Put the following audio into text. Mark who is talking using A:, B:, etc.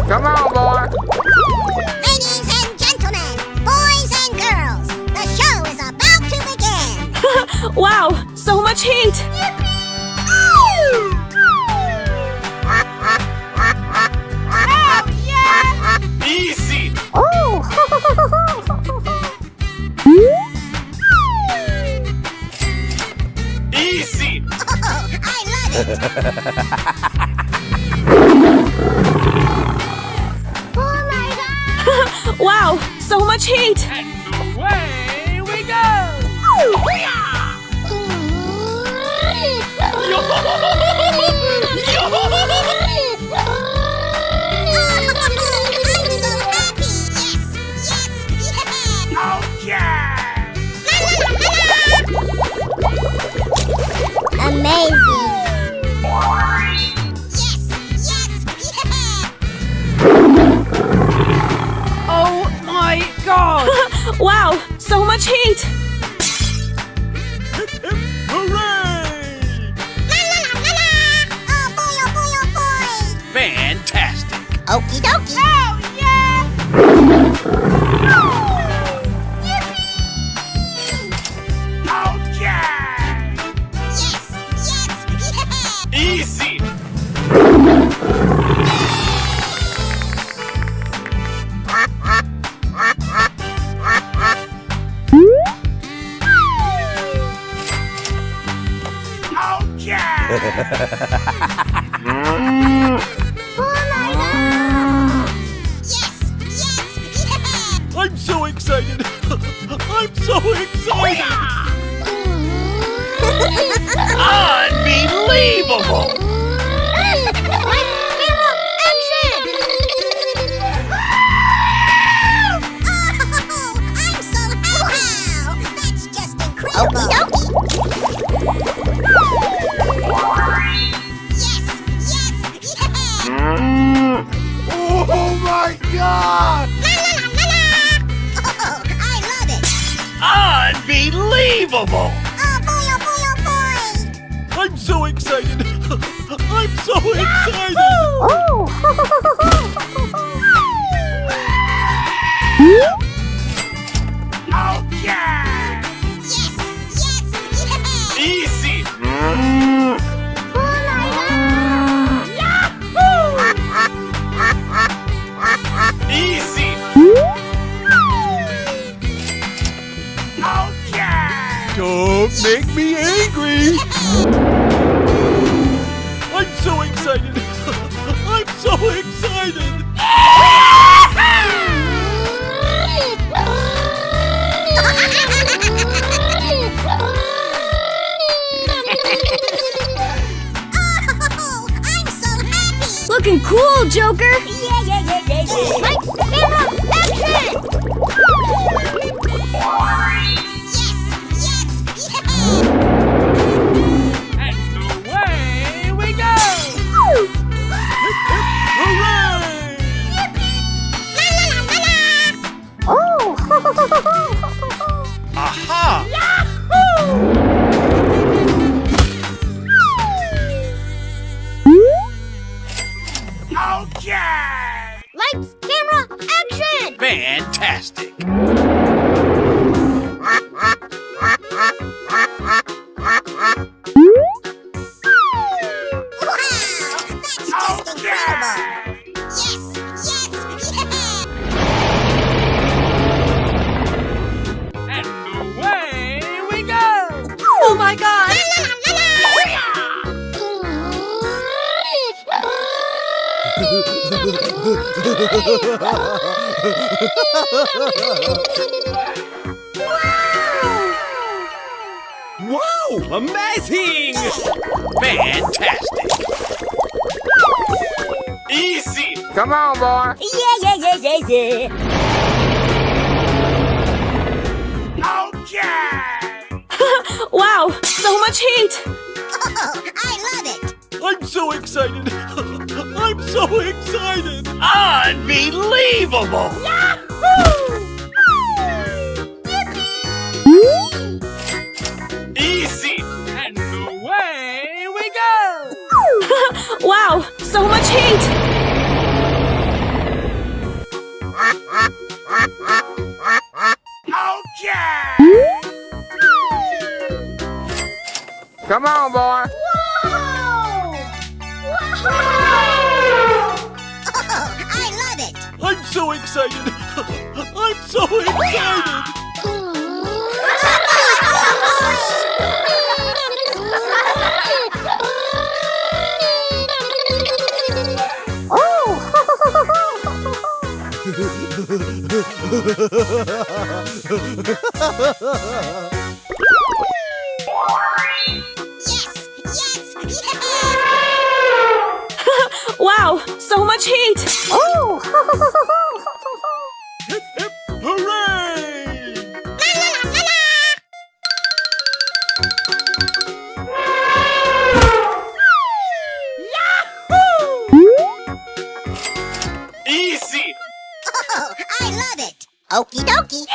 A: Come on, boy.
B: Ladies and gentlemen, boys and girls, the show is about to begin.
C: Wow, so much heat!
A: Easy.
B: Oh!
A: Easy.
B: I love it. Oh my God!
C: Wow, so much heat!
A: And away we go.
B: Amazing!
A: Oh my God.
C: Wow, so much heat!
A: Hooray!
B: Oh boy, oh boy, oh boy!
A: Fantastic.
B: Okie dokie! Oh yeah!
A: Easy. I'm so excited. I'm so excited. Unbelievable. Oh my God! Unbelievable! I'm so excited! I'm so excited! Easy! Easy! Don't make me angry! I'm so excited! I'm so excited!
C: Looking cool, Joker!
B: Lights, camera, action!
A: And away we go! Hooray! Aha! Okay!
B: Lights, camera, action!
A: Fantastic!
B: Wow! That's just incredible! Yes!
A: And away we go!
C: Oh my God!
A: Wow! Amazing! Fantastic! Easy! Come on, boy! Okay!
C: Wow, so much heat!
B: Oh, I love it!
A: I'm so excited! I'm so excited! Unbelievable! Easy! And away we go!
C: Wow, so much heat!
D: Come on, boy.
B: Oh, I love it.
A: I'm so excited. I'm so excited.
B: Yes, yes, yes.
C: Wow, so much heat!
A: Hip, hip, hooray!
B: La la la la la.
A: Easy.
B: Oh, I love it. Okie dokie.